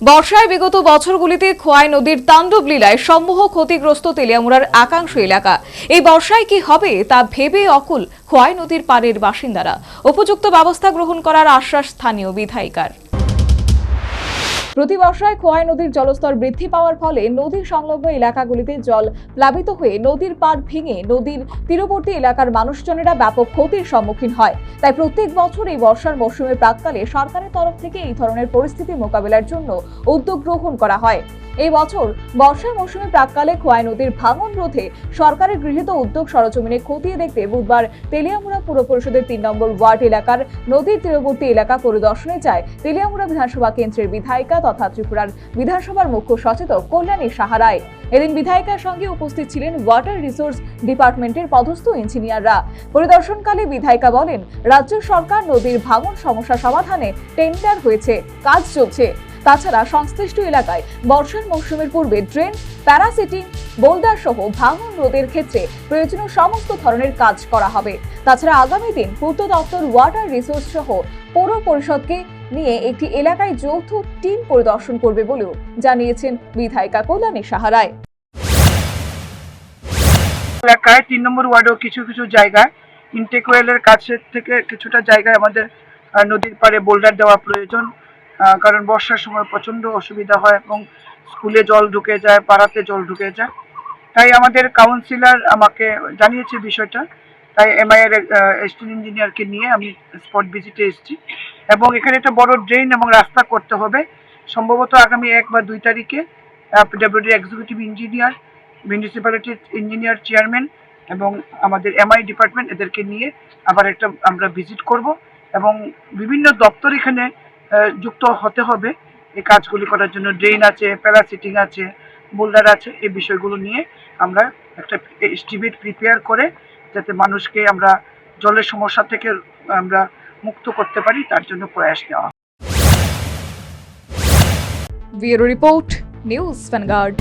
বর্ষায় বিগত বছরগুলিতে খোয়াই নদীর তাণ্ডব লীলায় সমূহ ক্ষতিগ্রস্ত তেলিয়ামুড়ার একাংশ এলাকা। এই বর্ষায় কি হবে তা ভেবে অকুল খোয়াই নদীর পাড়ের বাসিন্দারা। উপযুক্ত ব্যবস্থা গ্রহণ করার আশ্বাস স্থানীয় বিধায়িকার। প্রতি বর্ষায় খোয়াই নদীর জলস্তর বৃদ্ধি পাওয়ার ফলে নদী সংলগ্ন এলাকাগুলিতে জল প্লাবিত হয়ে নদীর পাড় ভেঙে নদীর তীরবর্তী এলাকার মানুষজনেরা ব্যাপক ক্ষতির সম্মুখীন হয়। তাই প্রত্যেক বছর এই বর্ষার মৌসুমের প্রাক্কালে সরকারের তরফ থেকে এই ধরনের পরিস্থিতি মোকাবেলার জন্য উদ্যোগ গ্রহণ করা হয়। এই বছর বর্ষার মৌসুমে প্রাক্কালে খোয়াই নদীর ভাঙন রোধে সরকারের গৃহীত উদ্যোগ সরজমিনে খতিয়ে দেখতে বুধবার তেলিয়ামুড়া পুর পরিষদের ৩ নম্বর ওয়ার্ড এলাকার নদীর তীরবর্তী এলাকা পরিদর্শনে যায় তেলিয়ামুড়া বিধানসভা কেন্দ্রের বিধায়িকা তথা ত্রিপুরার বিধানসভার মুখ্য সচেতক কল্যাণী সাহা রায়। এদিন বিধায়িকার সঙ্গে উপস্থিত ছিলেন ওয়াটার রিসোর্স ডিপার্টমেন্টের পদস্থ ইঞ্জিনিয়াররা। পরিদর্শনকালে বিধায়িকা বলেন, রাজ্য সরকার নদীর ভাঙন সমস্যা সমাধানে টেন্ডার হয়েছে, কাজ চলছে। তাছাড়া সংশ্লিষ্ট এলাকায় বর্ষার মৌসুমের পূর্বে ড্রেন, প্যারাসিটিং, বোল্ডার সহ ভাঙন রোধের ক্ষেত্রে প্রয়োজনীয় সমস্ত ধরনের কাজ করা হবে। তাছাড়া আগামী দিন পূর্ত দপ্তর, ওয়াটার রিসোর্স সহ পৌর পরিষদকে নিয়ে একটি এলাকায় যৌথ টিম পরিদর্শন করবে বলেও জানিয়েছেন বিধায়িকা কল্যাণী সাহা রায়। এলাকায় ৩ নম্বর ওয়ার্ডেও কিছু কিছু জায়গায় ইনটেক ওয়েলের কাছে থেকে কিছুটা জায়গায় আমাদের নদীর পাড়ে বোল্ডার দেওয়া প্রয়োজন, কারণ বর্ষার সময় প্রচণ্ড অসুবিধা হয় এবং স্কুলে জল ঢুকে যায়, পাড়াতে জল ঢুকে যায়। তাই আমাদের কাউন্সিলর আমাকে জানিয়েছে বিষয়টা, তাই এমআই এর অ্যাসিস্ট্যান্ট ইঞ্জিনিয়ারকে নিয়ে আমি স্পট ভিজিটে এসেছি এবং এখানে একটা বড় ড্রেন এবং রাস্তা করতে হবে। সম্ভবত আগামী ১ বা ২ তারিখে PWD executive engineer, municipality engineer chairman এবং আমাদের এমআই ডিপার্টমেন্ট এদেরকে নিয়ে আবার একটা আমরা ভিজিট করব এবং বিভিন্ন দপ্তর এখানে যুক্ত হতে হবে এই কাজগুলি করার জন্য। ড্রেন আছে, প্যারাসিটিং আছে, বোল্ডার আছে, এই বিষয়গুলো নিয়ে আমরা একটা এস্টিমেট প্রিপেয়ার করে যাতে মানুষকে আমরা জলের সমস্যা থেকে আমরা মুক্ত করতে পারি তার জন্য প্রয়াস নেওয়া। Bureau report, news vanguard.